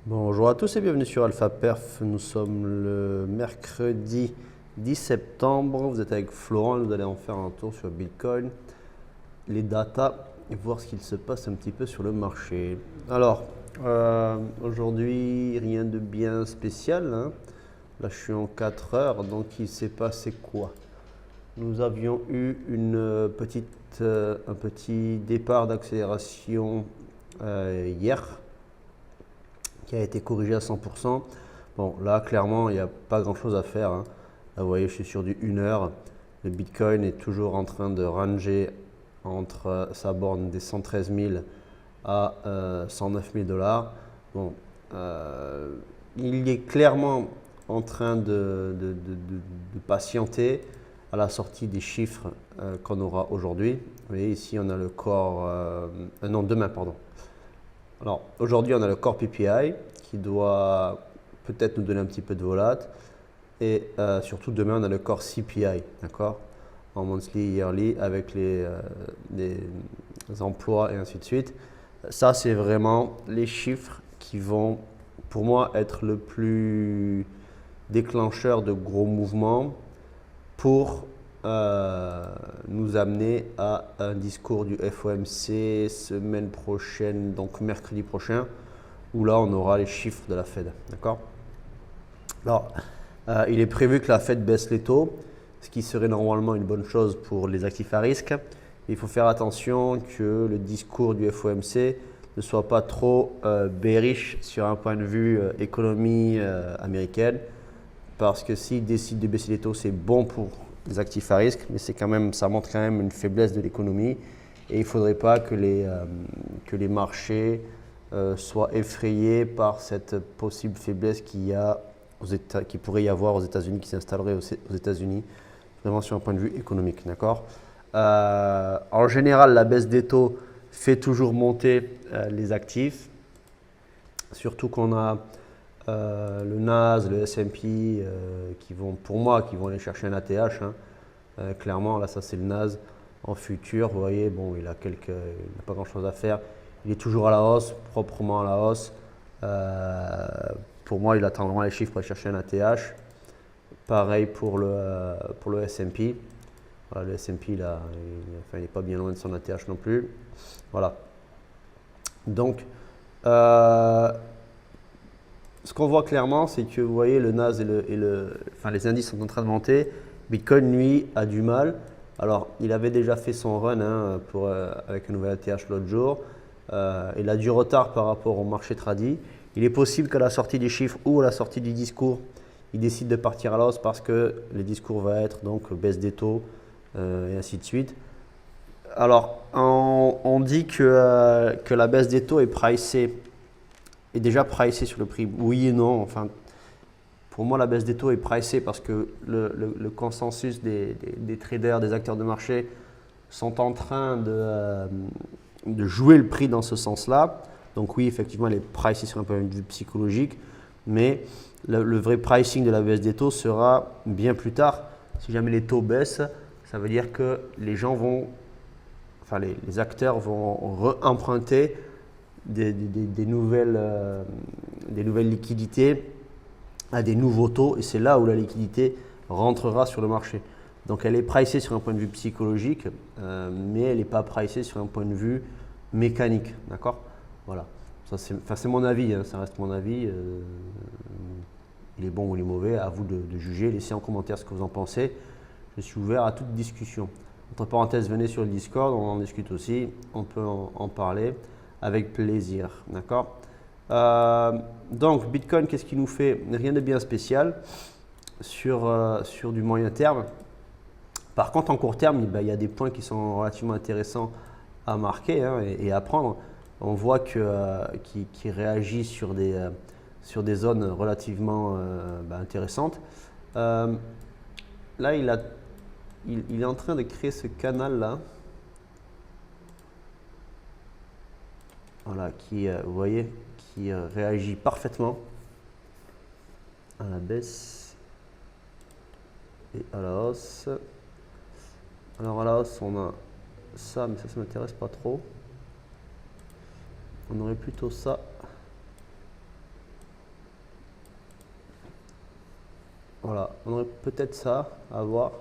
Bonjour à tous et bienvenue sur Alpha Perf. Nous sommes le mercredi 10 septembre. Vous êtes avec Florent. Nous allons en faire un tour sur Bitcoin, les datas et voir ce qu'il se passe un petit peu sur le marché. Alors, aujourd'hui, rien de bien spécial, hein. Là, je suis en 4 heures, donc il s'est passé quoi? Nous avions eu un petit départ d'accélération hier, qui a été corrigé à 100%. Bon, là, clairement, il n'y a pas grand-chose à faire, hein. Là, vous voyez, je suis sur du 1 heure. Le Bitcoin est toujours en train de ranger entre sa borne des 113 000 à 109 000 dollars. Bon, il est clairement en train de patienter à la sortie des chiffres qu'on aura aujourd'hui. Vous voyez, ici, on a le corps... non, demain, pardon. Alors, aujourd'hui, on a le core PPI qui doit peut-être nous donner un petit peu de volat. Et surtout, demain, on a le core CPI, d'accord? En monthly, yearly, avec les emplois et ainsi de suite. Ça, c'est vraiment les chiffres qui vont, pour moi, être le plus déclencheur de gros mouvements pour nous amener à un discours du FOMC semaine prochaine, donc mercredi prochain, où là on aura les chiffres de la Fed. D'accord? Alors, il est prévu que la Fed baisse les taux, ce qui serait normalement une bonne chose pour les actifs à risque. Il faut faire attention que le discours du FOMC ne soit pas trop bearish sur un point de vue économie américaine, parce que s'il décide de baisser les taux, c'est bon pour les actifs à risque, mais ça montre quand même une faiblesse de l'économie et il ne faudrait pas que les marchés soient effrayés par cette possible faiblesse qu'il qui pourrait y avoir aux États-Unis, qui s'installerait aux États-Unis, vraiment sur un point de vue économique. D'accord? En général, la baisse des taux fait toujours monter les actifs, surtout qu'on a le NAS, le S&P qui vont, pour moi, qui vont aller chercher un ATH, hein. Clairement, là, ça c'est le NAS en futur. Vous voyez, bon, il n'a pas grand chose à faire. Il est toujours à la hausse, proprement à la hausse. Pour moi, il attend vraiment les chiffres pour aller chercher un ATH. Pareil pour le S&P. Voilà, le S&P, il n'est pas bien loin de son ATH non plus. Voilà. Donc, ce qu'on voit clairement, c'est que vous voyez, le NAS les indices sont en train de monter. Bitcoin, lui, a du mal. Alors, il avait déjà fait son run, hein, avec un nouvel ATH l'autre jour. Il a du retard par rapport au marché tradi. Il est possible qu'à la sortie des chiffres ou à la sortie du discours, il décide de partir à la hausse parce que le discours va être donc baisse des taux et ainsi de suite. Alors, on dit que la baisse des taux est déjà pricé sur le prix. Oui et non. Enfin, pour moi, la baisse des taux est pricée parce que le consensus des traders, des acteurs de marché sont en train de jouer le prix dans ce sens-là. Donc oui, effectivement, elle est pricée sur un point de vue psychologique, mais le vrai pricing de la baisse des taux sera bien plus tard. Si jamais les taux baissent, ça veut dire que les acteurs vont re-emprunter des nouvelles liquidités à des nouveaux taux et c'est là où la liquidité rentrera sur le marché. Donc elle est pricée sur un point de vue psychologique, mais elle n'est pas pricée sur un point de vue mécanique. D'accord? Voilà. Ça, c'est mon avis, hein, ça reste mon avis. Il est bon ou il est mauvais, à vous de juger. Laissez en commentaire ce que vous en pensez. Je suis ouvert à toute discussion. Entre parenthèses, venez sur le Discord, on en discute aussi. On peut en parler avec plaisir. D'accord? Donc, Bitcoin, qu'est-ce qu'il nous fait? Rien de bien spécial sur du moyen terme. Par contre, en court terme, il y a des points qui sont relativement intéressants à marquer, hein, et à prendre. On voit qu'il réagit sur des zones relativement intéressantes. Là, il est en train de créer ce canal-là. Voilà, vous voyez, qui réagit parfaitement à la baisse et à la hausse. Alors à la hausse, on a ça, mais ça ne m'intéresse pas trop. On aurait plutôt ça. Voilà, on aurait peut-être ça à voir.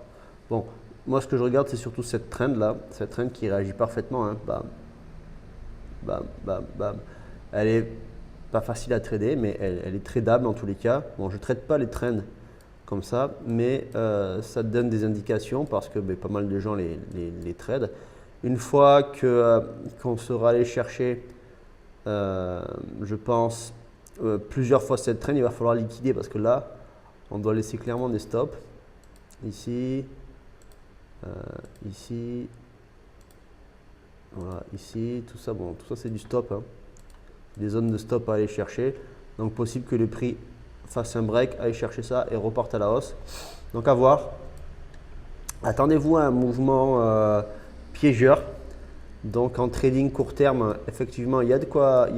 Bon, moi ce que je regarde c'est surtout cette trend là, cette trend qui réagit parfaitement, hein. Bam, bam, bam, bam. Elle est pas facile à trader, mais elle est tradable en tous les cas. Bon, je ne trade pas les trends comme ça, mais ça donne des indications parce que pas mal de gens les tradent. Une fois qu'on sera allé chercher, je pense, plusieurs fois cette trend, il va falloir liquider parce que là, on doit laisser clairement des stops. Ici, ici, voilà, ici, tout ça, bon, tout ça c'est du stop, hein. Des zones de stop à aller chercher. Donc possible que le prix fasse un break, aille chercher ça et reparte à la hausse. Donc à voir. Attendez-vous à un mouvement piégeur. Donc en trading court terme, effectivement, il y a de quoi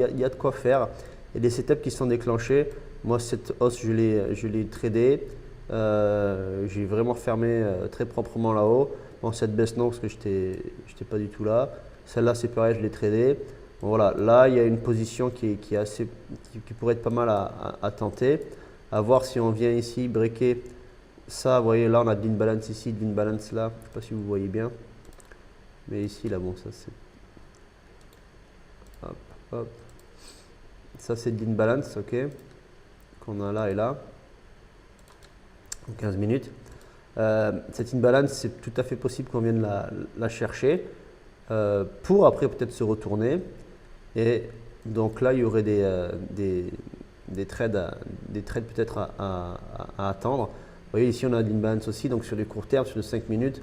faire. Il y a des setups qui sont déclenchés. Moi, cette hausse, je l'ai tradé. J'ai vraiment fermé très proprement là-haut. Bon, cette baisse, non, parce que je n'étais pas du tout là. Celle-là, c'est pareil, je l'ai tradé. Bon, voilà, là, il y a une position qui pourrait être pas mal à tenter. À voir si on vient ici breaker ça. Vous voyez, là, on a de l'imbalance ici, de l'imbalance là. Je ne sais pas si vous voyez bien. Mais ici, là, bon, ça c'est. Hop, hop. Ça, c'est de l'imbalance, ok. Qu'on a là et là. En 15 minutes. Cette imbalance, c'est tout à fait possible qu'on vienne la chercher pour après peut-être se retourner. Et donc là, il y aurait des trades peut-être à attendre. Vous voyez, ici, on a de l'imbalance aussi. Donc sur les courts termes, sur les 5 minutes,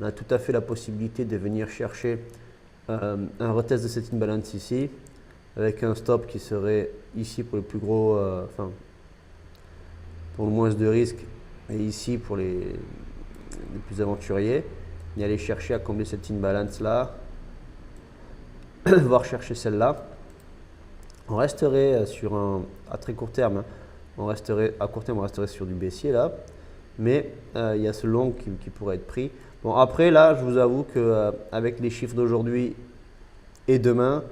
on a tout à fait la possibilité de venir chercher un retest de cette imbalance ici, avec un stop qui serait ici pour le plus gros, enfin, pour le moins de risque, et ici pour les plus aventuriers. Et aller chercher à combler cette imbalance là, voire chercher celle-là. On resterait sur à très court terme, hein, à court terme, on resterait sur du baissier là, mais il y a ce long qui pourrait être pris. Bon, après là, je vous avoue qu'avec les chiffres d'aujourd'hui et demain,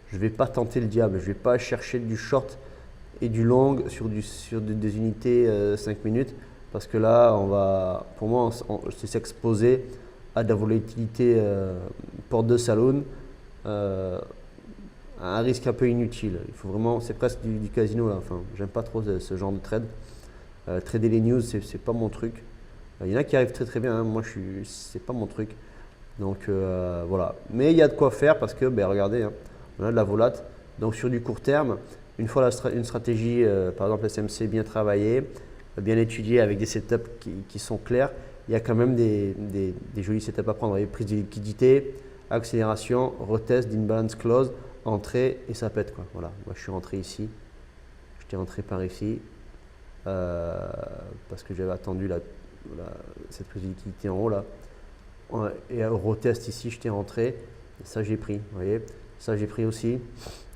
je ne vais pas tenter le diable. Je ne vais pas chercher du short et du long sur des unités 5 minutes, parce que là, pour moi, c'est s'exposer à de la volatilité porte de saloon, un risque un peu inutile. Il faut vraiment, c'est presque du casino là. Enfin, j'aime pas trop ce genre de trade. Trader les news, c'est pas mon truc. Il y en a qui arrivent très très bien, hein. Moi, c'est pas mon truc. Donc voilà. Mais il y a de quoi faire parce que, regardez, hein, on a de la volate. Donc sur du court terme, une fois une stratégie, par exemple SMC bien travaillée, bien étudiée avec des setups qui sont clairs, il y a quand même des jolis setups à prendre. Vous voyez, prise de liquidité, accélération, retest d'imbalance close, entrée et ça pète, quoi. Voilà. Moi je suis rentré ici, j'étais rentré par ici parce que j'avais attendu cette prise de liquidité en haut là. Et au retest ici, j'étais rentré. Et ça, j'ai pris. Vous voyez, ça, j'ai pris aussi.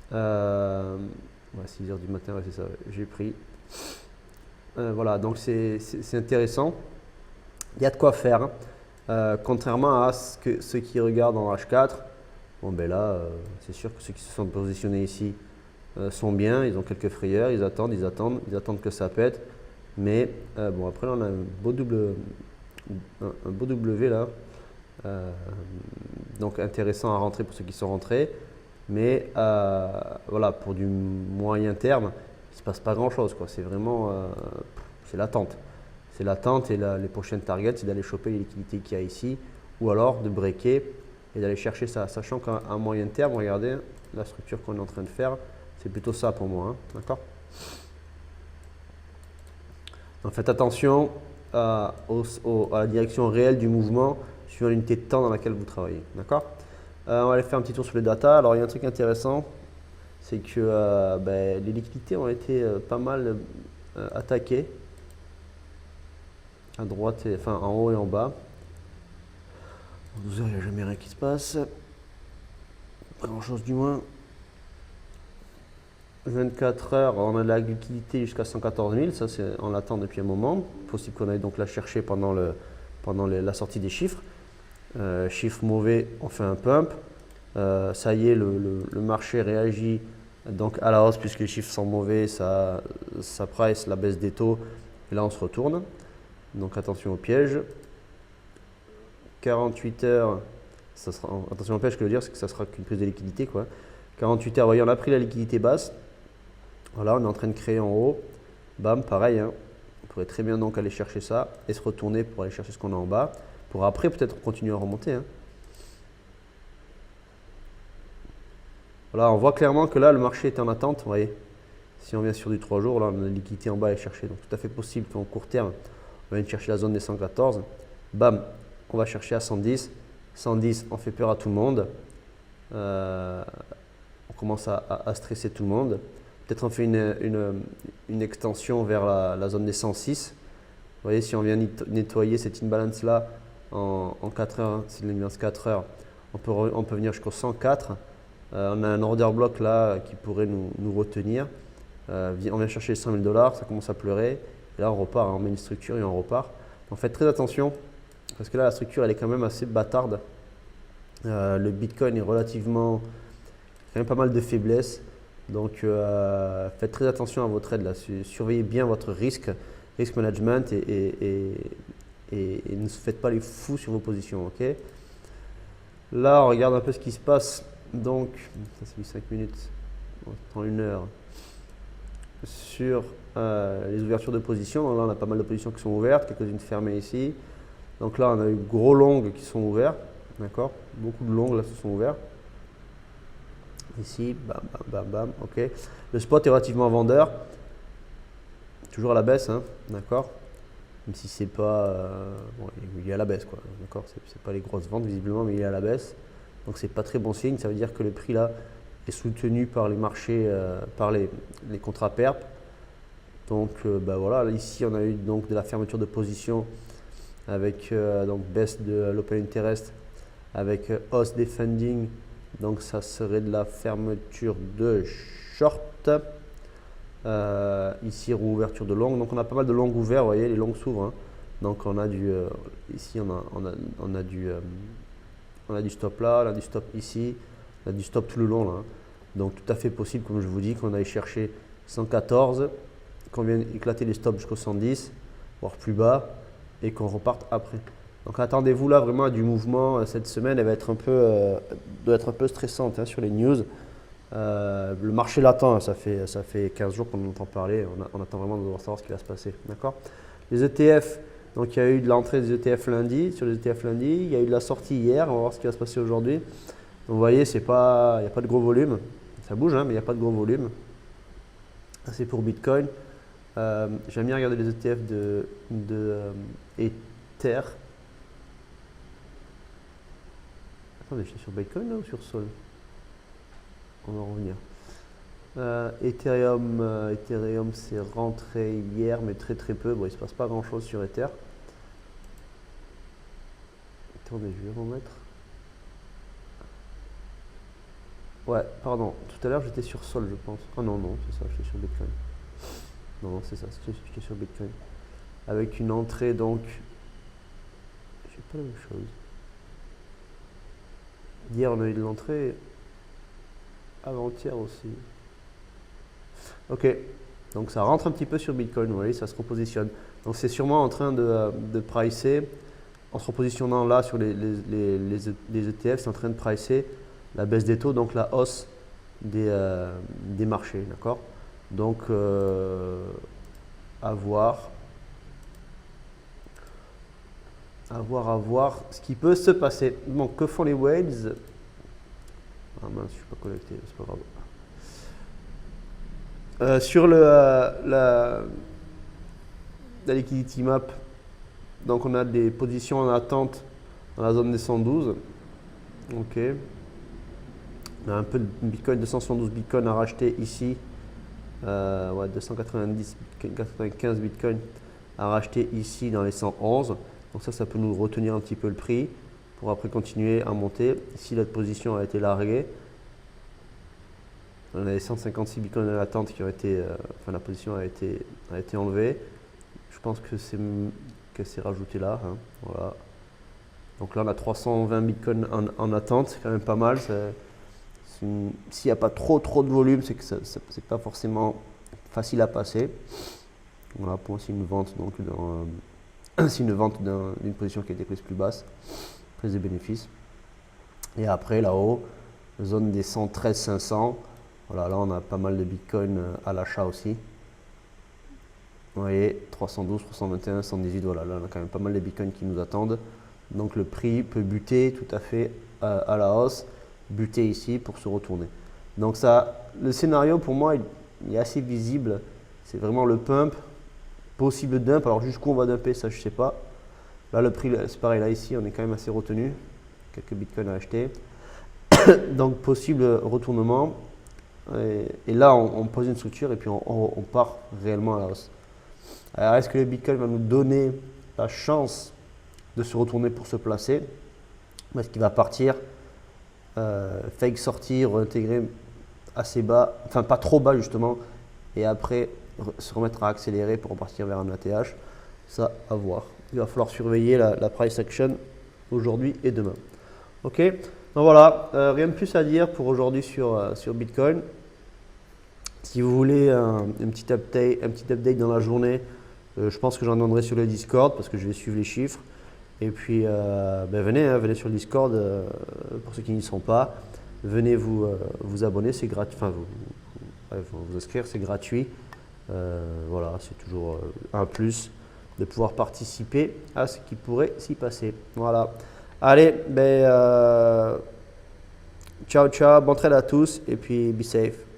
6 h du matin, ouais, c'est ça. J'ai pris. Voilà, donc c'est intéressant. Il y a de quoi faire. Contrairement à ceux qui regardent en H4. Bon, là, c'est sûr que ceux qui se sont positionnés ici sont bien. Ils ont quelques frayeurs. Ils attendent que ça pète. Mais bon, après, là, on a un beau W là. Donc intéressant à rentrer pour ceux qui sont rentrés, mais voilà, pour du moyen terme, il ne se passe pas grand chose, quoi. C'est vraiment c'est l'attente. C'est l'attente et les prochaines targets, c'est d'aller choper les liquidités qu'il y a ici, ou alors de breaker et d'aller chercher ça. Sachant qu'à moyen terme, regardez la structure qu'on est en train de faire, c'est plutôt ça pour moi, hein, d'accord? Donc faites attention à la direction réelle du mouvement sur l'unité de temps dans laquelle vous travaillez. D'accord? On va aller faire un petit tour sur les datas. Alors il y a un truc intéressant, c'est que les liquidités ont été pas mal attaquées à droite, enfin en haut et en bas. En 12 heures, il n'y a jamais rien qui se passe. Pas grand chose du moins. 24 heures, on a de la liquidité jusqu'à 114 000, ça c'est on l'attend depuis un moment. Possible qu'on aille donc la chercher pendant la sortie des chiffres. Chiffre mauvais, on fait un pump. Ça y est, le marché réagit donc à la hausse puisque les chiffres sont mauvais, ça price la baisse des taux et là on se retourne. Donc attention au piège. 48 heures, ça sera, attention au piège, ce que je veux dire, c'est que ça sera qu'une prise de liquidité, quoi. 48 heures, vous voyez, on a pris la liquidité basse. Voilà, on est en train de créer en haut. Bam, pareil, hein. On pourrait très bien donc aller chercher ça et se retourner pour aller chercher ce qu'on a en bas. Pour après peut-être continuer à remonter, hein. Voilà, on voit clairement que là, le marché est en attente, vous voyez. Si on vient sur du 3 jours, là, on a une liquidité en bas à aller chercher. Donc, tout à fait possible qu'en court terme, on vienne chercher la zone des 114. Bam, on va chercher à 110. 110, on fait peur à tout le monde. On commence à stresser tout le monde. Peut-être on fait une extension vers la zone des 106. Vous voyez, si on vient nettoyer cette imbalance là en 4 heures, hein, c'est l'imbalance 4 heures, on peut venir jusqu'au 104. On a un order block là qui pourrait nous retenir. On vient chercher les 100 000 $, ça commence à pleurer. Et là, on repart, hein, on met une structure et on repart. Donc faites très attention parce que là, la structure elle est quand même assez bâtarde. Le Bitcoin est relativement, quand même pas mal de faiblesses. Donc faites très attention à vos trades là. Surveillez bien votre risk management et ne faites pas les fous sur vos positions. Ok. Là, on regarde un peu ce qui se passe. Donc, ça c'est 5 minutes, on prend 1 heure sur les ouvertures de position. Donc là, on a pas mal de positions qui sont ouvertes, quelques-unes fermées ici. Donc là, on a eu gros longs qui sont ouverts, d'accord. Beaucoup de longs là se sont ouverts. Ici, bam, bam, bam, bam, ok. Le spot est relativement vendeur, toujours à la baisse, hein, d'accord. Même si c'est pas, bon, il est à la baisse, quoi, d'accord. C'est pas les grosses ventes visiblement, mais il est à la baisse. Donc c'est pas très bon signe, ça veut dire que le prix là est soutenu par les marchés, par les contrats perp. Donc bah voilà, là, ici on a eu donc de la fermeture de position avec donc baisse de l'open interest, avec hausse des funding, donc ça serait de la fermeture de short. Ici réouverture de long, donc on a pas mal de longs ouverts, vous voyez les longs s'ouvrent, hein. Donc on a du ici on a du stop là, on a du stop ici, on a du stop tout le long là, hein. Donc tout à fait possible, comme je vous dis, qu'on aille chercher 114, qu'on vienne éclater les stops jusqu'au 110, voire plus bas, et qu'on reparte après. Donc attendez-vous là vraiment à du mouvement. Cette semaine, elle va être doit être un peu stressante, hein, sur les news. Le marché l'attend, ça fait 15 jours qu'on entend parler, on attend vraiment de savoir ce qui va se passer. D'accord. Les ETF, donc il y a eu de l'entrée des ETF lundi, sur les ETF lundi, il y a eu de la sortie hier, on va voir ce qui va se passer aujourd'hui. Donc vous voyez, il n'y a pas de gros volume, ça bouge, hein, mais il n'y a pas de gros volume. C'est pour Bitcoin. J'aime bien regarder les ETF de Ether. Attendez, je suis sur Bitcoin là ou sur Sol? On va revenir. Ethereum c'est rentré hier, mais très peu. Bon, il ne se passe pas grand chose sur Ether. Attendez, je vais remettre. Ouais, pardon. Tout à l'heure, j'étais sur Sol, je pense. Ah non, c'est ça, j'étais sur Bitcoin. Non, c'est ça, j'étais sur Bitcoin. Avec une entrée, donc. J'ai pas la même chose. Hier, on a eu de l'entrée. Avant-hier aussi. Ok, donc ça rentre un petit peu sur Bitcoin, vous voyez, ça se repositionne. Donc c'est sûrement en train de pricer, en se repositionnant là sur les ETF, c'est en train de pricer la baisse des taux, donc la hausse des marchés, d'accord. Donc à voir ce qui peut se passer. Bon, que font les whales? Ah mince, je ne suis pas connecté, c'est pas grave. Sur la liquidity map, donc on a des positions en attente dans la zone des 112. Ok. On a un peu de Bitcoin, 272 Bitcoin à racheter ici. Ouais, 290, 95 Bitcoin à racheter ici dans les 111. Donc ça peut nous retenir un petit peu le prix pour après continuer à monter. Ici, notre position a été larguée. On a les 156 bitcoins en attente qui ont été, la position a été enlevée. Je pense que c'est rajouté là, hein, voilà. Donc là, on a 320 bitcoins en attente, c'est quand même pas mal. S'il n'y a pas trop de volume, c'est que c'est pas forcément facile à passer. Voilà, pour moi, c'est une vente donc c'est une vente d'une position qui a été prise plus basse, prise de bénéfice. Et après là-haut, zone des 113 500. Voilà, là on a pas mal de Bitcoin à l'achat aussi. Vous voyez, 312, 321, 118, voilà, là on a quand même pas mal de Bitcoin qui nous attendent. Donc le prix peut buter tout à fait à la hausse, buter ici pour se retourner. Donc ça, le scénario pour moi il est assez visible. C'est vraiment le pump, possible dump. Alors jusqu'où on va dumper, ça je sais pas. Là le prix, c'est pareil, là ici on est quand même assez retenu. Quelques bitcoins à acheter. Donc possible retournement. Et là on pose une structure et puis on part réellement à la hausse. Alors est-ce que le bitcoin va nous donner la chance de se retourner pour se placer? Est-ce qu'il va partir, fake sortir, intégrer assez bas, enfin pas trop bas justement, et après se remettre à accélérer pour repartir vers un ATH? Ça, à voir. Il va falloir surveiller la price action aujourd'hui et demain. Ok, donc voilà, rien de plus à dire pour aujourd'hui sur Bitcoin. Si vous voulez un petit update dans la journée, je pense que j'en donnerai sur le Discord parce que je vais suivre les chiffres. Et puis, venez sur le Discord pour ceux qui n'y sont pas. Venez vous abonner, c'est gratuit. Enfin, vous inscrire, c'est gratuit. Voilà, c'est toujours un plus de pouvoir participer à ce qui pourrait s'y passer. Voilà. Allez, ciao, ciao, bon trade à tous et puis be safe.